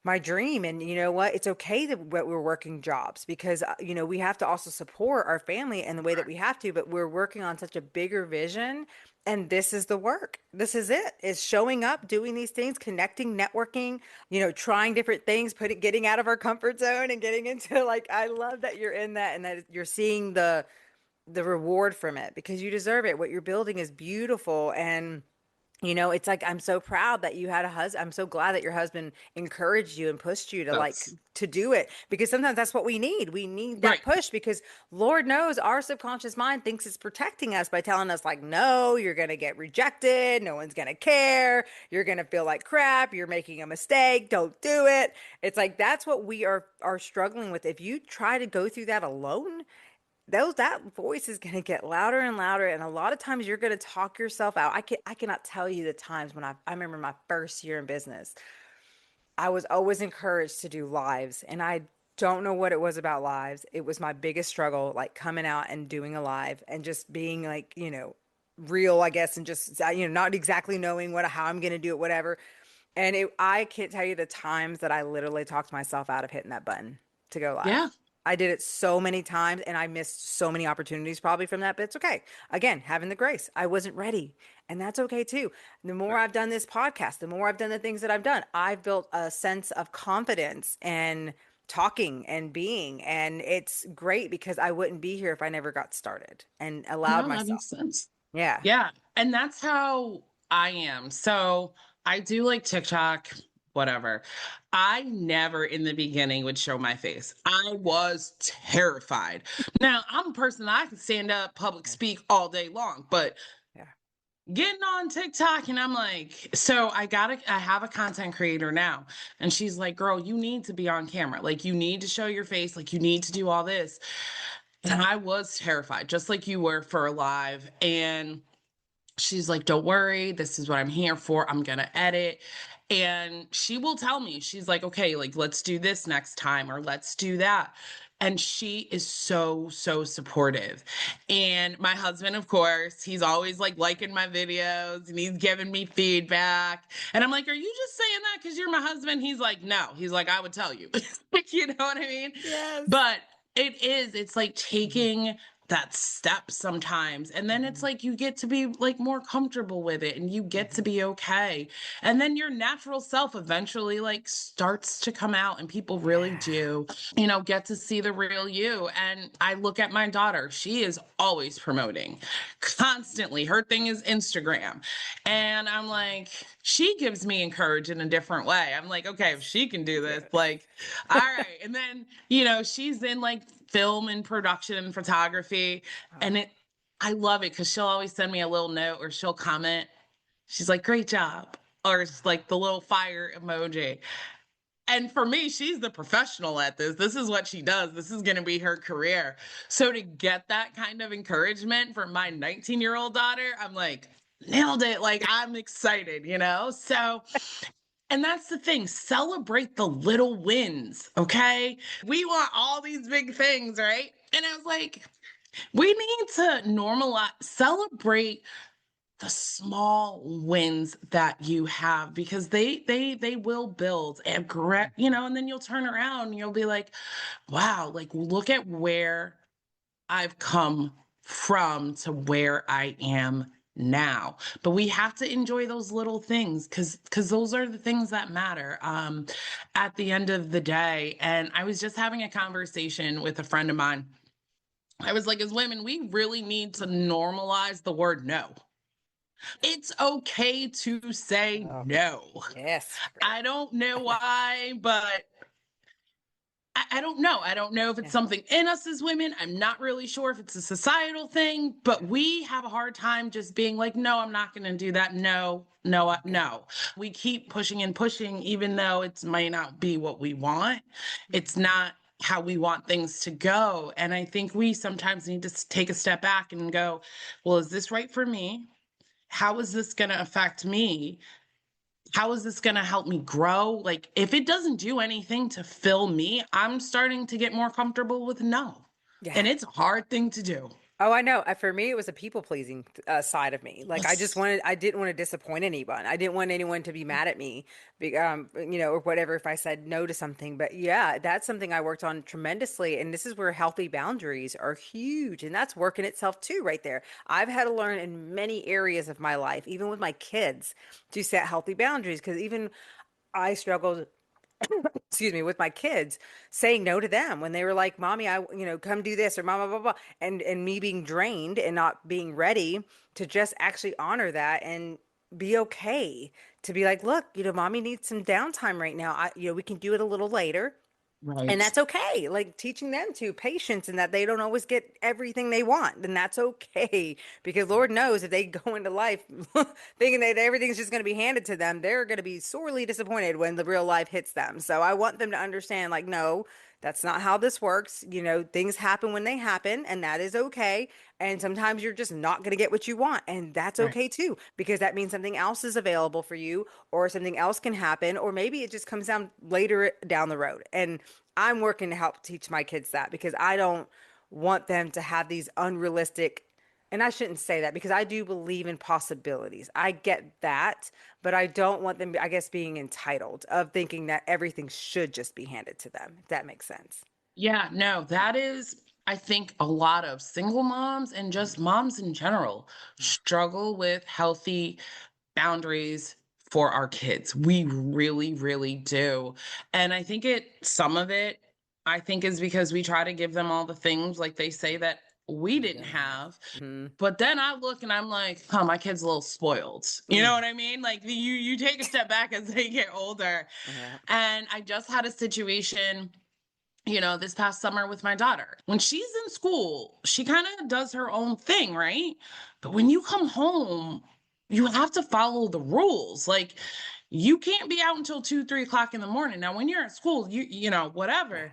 my dream. And you know what? It's okay that we're working jobs, because, we have to also support our family in the way that we have to, but we're working on such a bigger vision. And this is the work. This is it. Is showing up, doing these things, connecting, networking, trying different things, getting out of our comfort zone and getting into like, I love that you're in that and that you're seeing the reward from it, because you deserve it. What you're building is beautiful. And it's like, I'm so proud that you had a husband. I'm so glad that your husband encouraged you and pushed you to like Yes. to do it, because sometimes that's what we need. We need that Right. push, because Lord knows our subconscious mind thinks it's protecting us by telling us like, no, you're going to get rejected. No one's going to care. You're going to feel like crap. You're making a mistake. Don't do it. It's like, that's what we are struggling with. If you try to go through that alone, that voice is going to get louder and louder, and a lot of times you're going to talk yourself out. I cannot tell you the times when I remember my first year in business, I was always encouraged to do lives, and I don't know what it was about lives. It was my biggest struggle, like coming out and doing a live and just being like, real, I guess, and just not exactly knowing how I'm going to do it, whatever. And I can't tell you the times that I literally talked myself out of hitting that button to go live. Yeah. I did it so many times, and I missed so many opportunities probably from that, but it's okay. Again, having the grace. I wasn't ready, and that's okay too. The more I've done this podcast, the more I've done the things that I've done, I've built a sense of confidence and talking and being, and it's great because I wouldn't be here if I never got started and allowed No, that myself. makes sense. Yeah. Yeah. And that's how I am. So I do like TikTok, whatever. I never in the beginning would show my face. I was terrified. Now, I'm a person that I can stand up, public speak all day long, but Yeah. getting on TikTok and I'm like, so I have a content creator now. And she's like, girl, you need to be on camera. Like, you need to show your face. Like, you need to do all this. And I was terrified, just like you were for a live. And she's like, don't worry, this is what I'm here for. I'm going to edit. And she will tell me, she's like, okay, like, let's do this next time or let's do that. And she is so, so supportive. And my husband, of course, he's always like liking my videos and he's giving me feedback. And I'm like, are you just saying that because you're my husband? He's like, no. He's like, I would tell you. You know what I mean? Yes. But it's like taking that step sometimes. And then it's Mhm. like you get to be like more comfortable with it and you get to Mhm. be okay. And then your natural self eventually like starts to come out and people really Yeah. do, get to see the real you. And I look at my daughter, she is always promoting constantly. Her thing is Instagram. And I'm like, she gives me encouragement in a different way. I'm like, okay, if she can do this, Good. like, all right. And then, she's in like film and production and photography. Oh, And I love it because she'll always send me a little note or she'll comment. She's like, great job. Or it's like the little fire emoji. And for me, she's the professional at this. This is what she does. This is going to be her career. So to get that kind of encouragement from my 19-year-old daughter, I'm like, nailed it. Like, I'm excited. So, and that's the thing, celebrate the little wins, okay? We want all these big things, right? And I was like, we need to normalize, celebrate the small wins that you have, because they will build and you know, and then you'll turn around and you'll be like, wow, like look at where I've come from to where I am now. But we have to enjoy those little things, because those are the things that matter at the end of the day. And I was just having a conversation with a friend of mine. I was like, as women, we really need to normalize the word no. It's okay to say Oh, no. yes. I don't know why, but I don't know. I don't know if it's Yeah. something in us as women. I'm not really sure if it's a societal thing, but we have a hard time just being like, no, I'm not going to do that. No, no, Yeah. no. We keep pushing and pushing, even though it might not be what we want. It's not how we want things to go. And I think we sometimes need to take a step back and go, well, is this right for me? How is this going to affect me? How is this going to help me grow? Like, if it doesn't do anything to fill me, I'm starting to get more comfortable with no. Yeah. And it's a hard thing to do. Oh, I know. For me, it was a people pleasing side of me. Like Yes. I didn't want to disappoint anyone. I didn't want anyone to be mad at me, or whatever if I said no to something. But yeah, that's something I worked on tremendously. And this is where healthy boundaries are huge. And that's work in itself too, right there. I've had to learn in many areas of my life, even with my kids, to set healthy boundaries. Because even I struggled excuse me, with my kids, saying no to them when they were like, "Mommy, come do this," or "Mama, blah, blah, blah," and me being drained and not being ready to just actually honor that and be okay to be like, "Look, Mommy needs some downtime right now. We can do it a little later." And Right. that's okay. Like teaching them to patience and that they don't always get everything they want. And that's okay. Because Lord knows if they go into life thinking that everything's just going to be handed to them, they're going to be sorely disappointed when the real life hits them. So I want them to understand, like, no, that's not how this works. Things happen when they happen, and that is okay. And sometimes you're just not going to get what you want, and that's Right. okay too, because that means something else is available for you, or something else can happen, or maybe it just comes down later down the road. And I'm working to help teach my kids that because I don't want them to have these unrealistic, and I shouldn't say that because I do believe in possibilities. I get that, but I don't want them, I guess, being entitled of thinking that everything should just be handed to them, if that makes sense. Yeah, no, that is, I think a lot of single moms and just moms in general Yeah. struggle with healthy boundaries for our kids. We really, really do. And I think some of it, I think is because we try to give them all the things like they say that we We didn't didn't have. have. Hmm. But then I look and I'm like, oh, my kid's a little spoiled. You know what I mean? Like you take a step back as they get older. Yeah. And I just had a situation, this past summer with my daughter. When she's in school, she kind of does her own thing, right? But when you come home, you have to follow the rules. Like you can't be out until 2, 3 o'clock in the morning. Now, when you're at school, Yeah. whatever,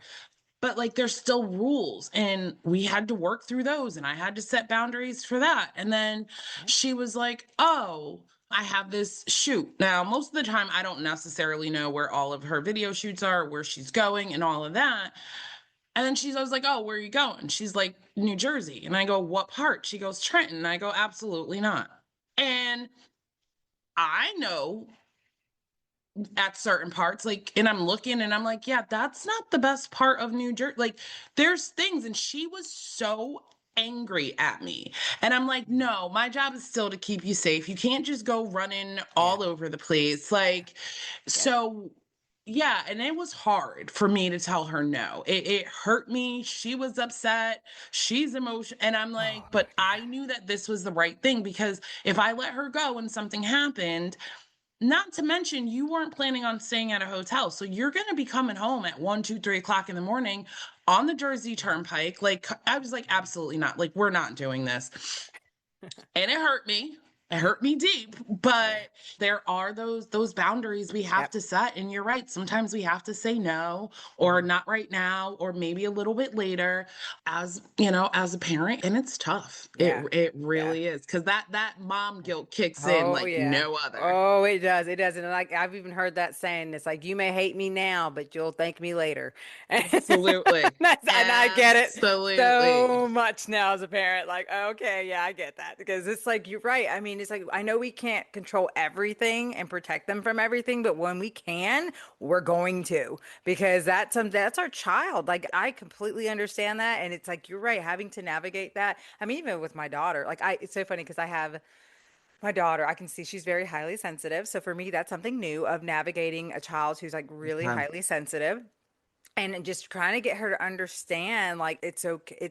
but like there's still rules, and we had to work through those, and I had to set boundaries for that. And then Yeah. she was like, oh, I have this shoot. Now, most of the time I don't necessarily know where all of her video shoots are, where she's going and all of that. And then I was like, oh, where are you going? She's like, New Jersey. And I go, what part? She goes, Trenton. And I go, absolutely not. And I know at certain parts, like, and I'm looking and I'm like, yeah, that's not the best part of New Jersey. Like, there's things. And she was so angry at me. And I'm like, no, my job is still to keep you safe. You can't just go running Yeah. all over the place. Like, I get it. so yeah, and it was hard for me to tell her no. It hurt me. She was upset. She's emotional. And I'm like, Oh, but yeah. I knew that this was the right thing, because if I let her go and something happened, not to mention, you weren't planning on staying at a hotel. So you're going to be coming home at 1, 2, 3 o'clock in the morning on the Jersey Turnpike. Like, I was like, absolutely not. Like, we're not doing this. And it hurt me. It hurt me deep, but Yeah. there are those boundaries we have Yep. to set. And you're right. Sometimes we have to say no, or Mhm. not right now, or maybe a little bit later, as a parent. And it's tough. It Yeah. it Yeah. really is, because that mom guilt kicks in Oh like yeah. no other. Oh, it does. It does. And like I've even heard that saying, it's like you may hate me now, but you'll thank me later. Absolutely. And I get it Absolutely. so much now as a parent. Like, okay, yeah, I get that. Because it's like you're right. I mean, it's like, I know we can't control everything and protect them from everything, but when we can, we're going to, because that's our child. Like, I completely understand that. And it's like, you're right, having to navigate that. I mean, even with my daughter, like, it's so funny because I have my daughter, I can see she's very highly sensitive. So for me, that's something new of navigating a child who's like really Yeah. highly sensitive and just trying to get her to understand like it's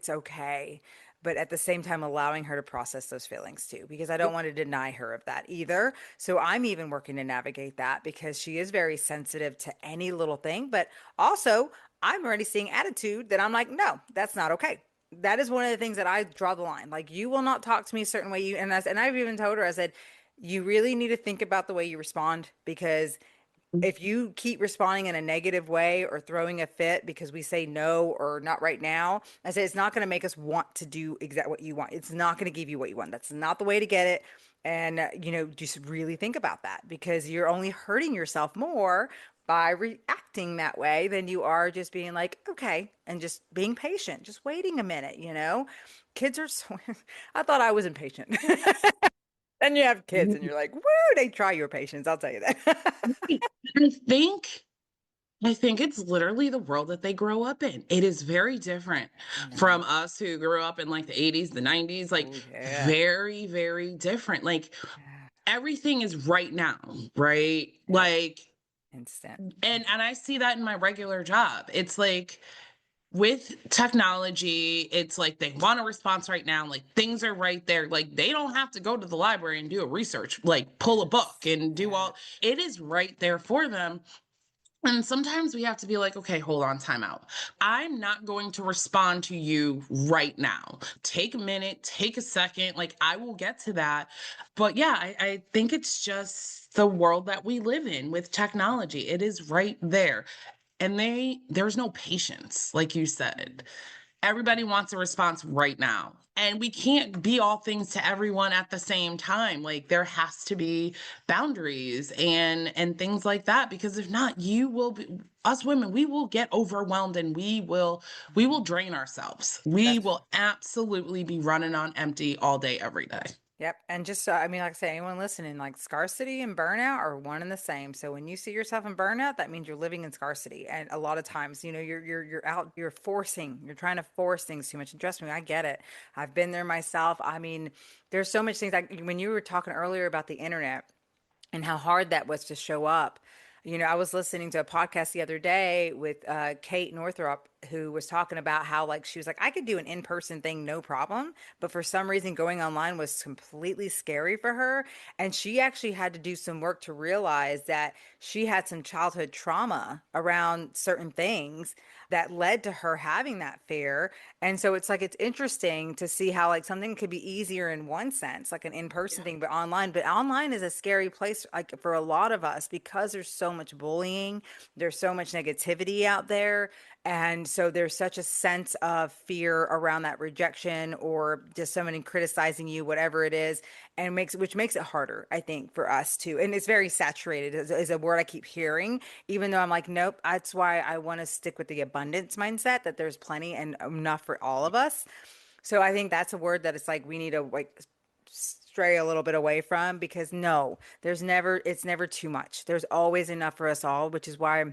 okay, but at the same time allowing her to process those feelings too, because I don't want to deny her of that either. So I'm even working to navigate that because she is very sensitive to any little thing, but also I'm already seeing attitude that I'm like, no, that's not okay. That is one of the things that I draw the line. Like, you will not talk to me a certain way. And I've even told her, I said, you really need to think about the way you respond, because if you keep responding in a negative way or throwing a fit because we say no or not right now, I say it's not going to make us want to do exactly what you want. It's not going to give you what you want. That's not the way to get it. And, just really think about that, because you're only hurting yourself more by reacting that way than you are just being like, okay, and just being patient, just waiting a minute. Kids are so, I thought I was impatient. Then you have kids and you're like, woo, they try your patience. I'll tell you that. I think I think it's literally the world that they grow up in. It is very different I know. from us who grew up in like the 80s, the 90s, like Oh, yeah. very, very different. Like Yeah. everything is right now, right? Yep. Like Instant. and I see that in my regular job. It's like with technology, it's like they want a response right now. Like things are right there. Like they don't have to go to the library and do a research, like pull a book Yes. and do Yeah. all it is right there for them. And sometimes we have to be like, okay, hold on, time out. I'm not going to respond to you right now. Take a minute, take a second. Like, I will get to that. But yeah, I think it's just the world that we live in with technology. It is right there. And there's no patience, like you said. Everybody wants a response right now. And we can't be all things to everyone at the same time. Like there has to be boundaries and things like that, because if not, you will be us women, we will get overwhelmed and we will drain ourselves. We That's will absolutely be running on empty all day every day. Yep. And just, I mean, like I say, anyone listening, like, scarcity and burnout are one and the same. So when you see yourself in burnout, that means you're living in scarcity. And a lot of times, you're out, you're trying to force things too much. And trust me, I get it. I've been there myself. I mean, there's so much things, like when you were talking earlier about the internet and how hard that was to show up. I was listening to a podcast the other day with Kate Northrup, who was talking about how, like, she was like, I could do an in-person thing, no problem. But for some reason, going online was completely scary for her. And she actually had to do some work to realize that she had some childhood trauma around certain things that led to her having that fear. And so it's like, it's interesting to see how, like, something could be easier in one sense, like an in-person thing, but online is a scary place, like, for a lot of us, because there's so much bullying, there's so much negativity out there. And so there's such a sense of fear around that rejection or just somebody criticizing you, whatever it is, and which makes it harder, I think, for us too. And it's very saturated is a word I keep hearing, even though I'm like, nope, that's why I want to stick with the abundance mindset, that there's plenty and enough for all of us. So I think that's a word that it's like we need to, like, stray a little bit away from, because no, it's never too much. There's always enough for us all, which is why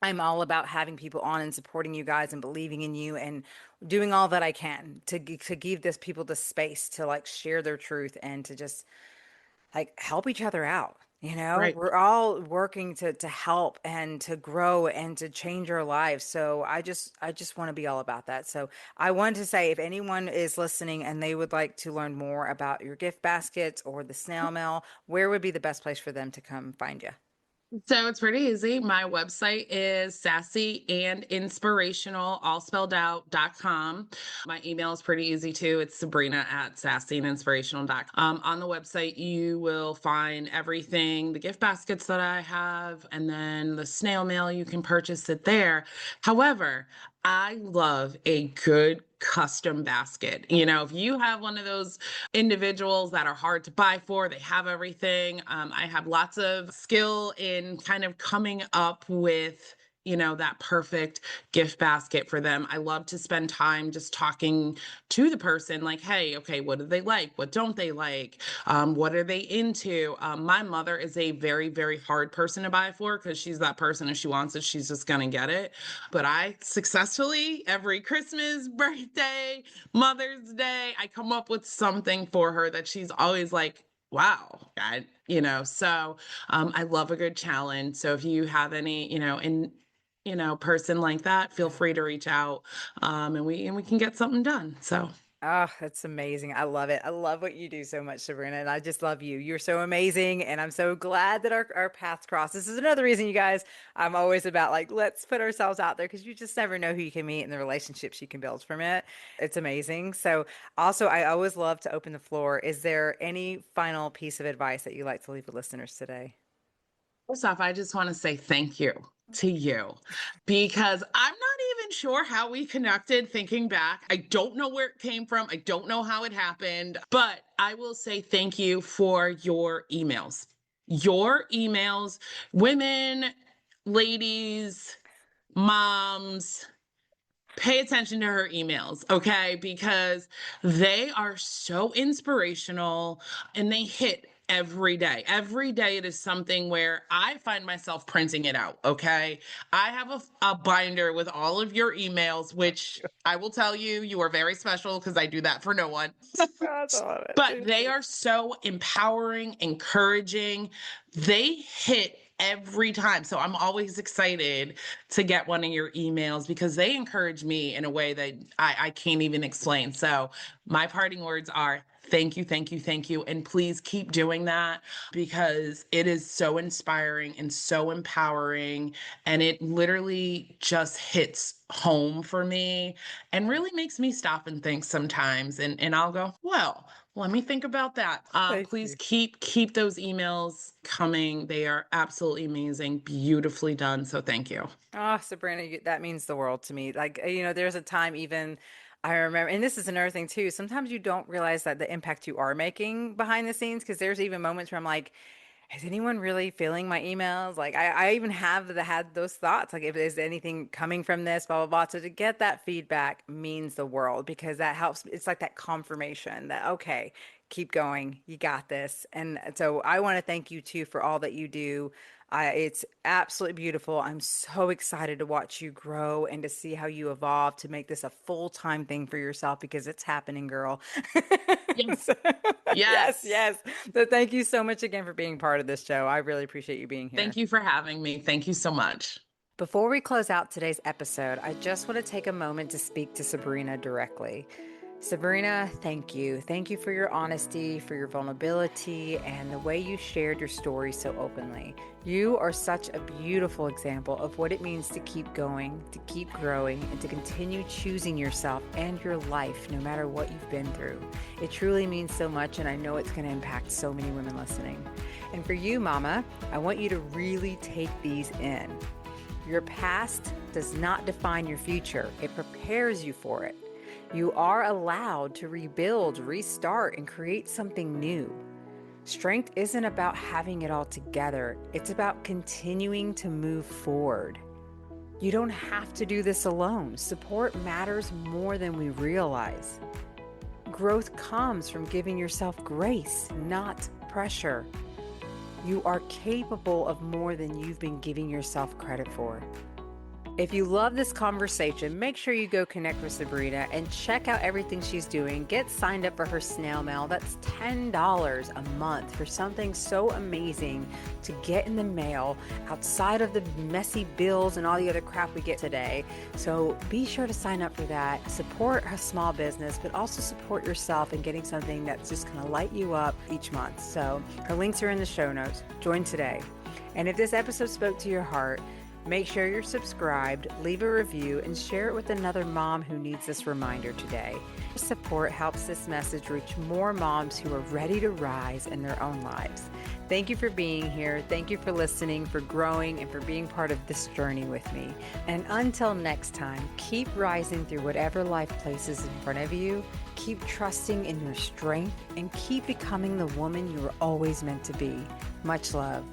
I'm all about having people on and supporting you guys and believing in you and doing all that I can to give this people the space to, like, share their truth and to just, like, help each other out. Right. We're all working to help and to grow and to change our lives. So I just want to be all about that. So I wanted to say, if anyone is listening and they would like to learn more about your gift baskets or the snail mail, where would be the best place for them to come find you? So it's pretty easy. My website is sassy and inspirational, all spelled out.com. My email is pretty easy too. It's Sabrina at sassyandinspirational.com. On the website, you will find everything, the gift baskets that I have, and then the snail mail, you can purchase it there. However, I love a good custom basket. If you have one of those individuals that are hard to buy for, they have everything. I have lots of skill in kind of coming up with that perfect gift basket for them. I love to spend time just talking to the person like, hey, okay, what do they like? What don't they like? What are they into? My mother is a very, very hard person to buy for because she's that person. If she wants it, she's just going to get it. But I successfully, every Christmas, birthday, Mother's Day, I come up with something for her that she's always like, wow, so I love a good challenge. So if you have any, person like that, feel free to reach out, and we can get something done. So Oh, that's amazing. I love it. I love what you do so much, Sabrina. And I just love you. You're so amazing. And I'm so glad that our paths cross. This is another reason, you guys, I'm always about like, let's put ourselves out there because you just never know who you can meet and the relationships you can build from it. It's amazing. So, also, I always love to open the floor. Is there any final piece of advice that you like to leave with listeners today? first off, I just want to say thank you to you because I'm not even sure how we connected thinking back. I don't know where it came from. I don't know how it happened, but I will say thank you for your emails. Your emails, women, ladies, moms, pay attention to her emails, okay? Because they are so inspirational and they hit every day. Every day it is something where I find myself printing it out, okay? I have a binder with all of your emails, which I will tell you, you are very special because I do that for no one. Gosh, I love it. But they are so empowering, encouraging. They hit every time. So I'm always excited to get one of your emails because they encourage me in a way that I can't even explain. So my parting words are thank you, thank you, thank you. And please keep doing that because it is so inspiring and so empowering. And it literally just hits home for me and really makes me stop and think sometimes. And I'll go, well, let me think about that. Thank Please you. keep those emails coming. They are absolutely amazing, beautifully done. So thank you. Oh, Sabrina, that means the world to me. Like, there's a time even I remember, and this is another thing too. Sometimes you don't realize that the impact you are making behind the scenes, because there's even moments where I'm like, is anyone really feeling my emails? Like I even had those thoughts. Like if there's anything coming from this, blah, blah, blah. So to get that feedback means the world because that helps. It's like that confirmation that, okay, keep going. You got this. And so I want to thank you too for all that you do. It's absolutely beautiful. I'm so excited to watch you grow and to see how you evolve to make this a full-time thing for yourself because it's happening, girl. Yes. So, yes, Yes. yes. So thank you so much again for being part of this show. I really appreciate you being here. Thank you for having me. Thank you so much. Before we close out today's episode, I just want to take a moment to speak to Sabrina directly. Sabrina, thank you. Thank you for your honesty, for your vulnerability, and the way you shared your story so openly. You are such a beautiful example of what it means to keep going, to keep growing, and to continue choosing yourself and your life no matter what you've been through. It truly means so much, and I know it's going to impact so many women listening. And for you, Mama, I want you to really take these in. Your past does not define your future. It prepares you for it. You are allowed to rebuild, restart, and create something new. Strength isn't about having it all together. It's about continuing to move forward. You don't have to do this alone. Support matters more than we realize. Growth comes from giving yourself grace, not pressure. You are capable of more than you've been giving yourself credit for. If you love this conversation, make sure you go connect with Sabrina and check out everything she's doing. Get signed up for her snail mail. That's $10 a month for something so amazing to get in the mail outside of the messy bills and all the other crap we get today. So be sure to sign up for that. Support a small business, but also support yourself in getting something that's just going to light you up each month. So her links are in the show notes. Join today. And if this episode spoke to your heart, make sure you're subscribed, leave a review, and share it with another mom who needs this reminder today. Support helps this message reach more moms who are ready to rise in their own lives. Thank you for being here. Thank you for listening, for growing, and for being part of this journey with me. And until next time, keep rising through whatever life places in front of you. Keep trusting in your strength and keep becoming the woman you were always meant to be. Much love.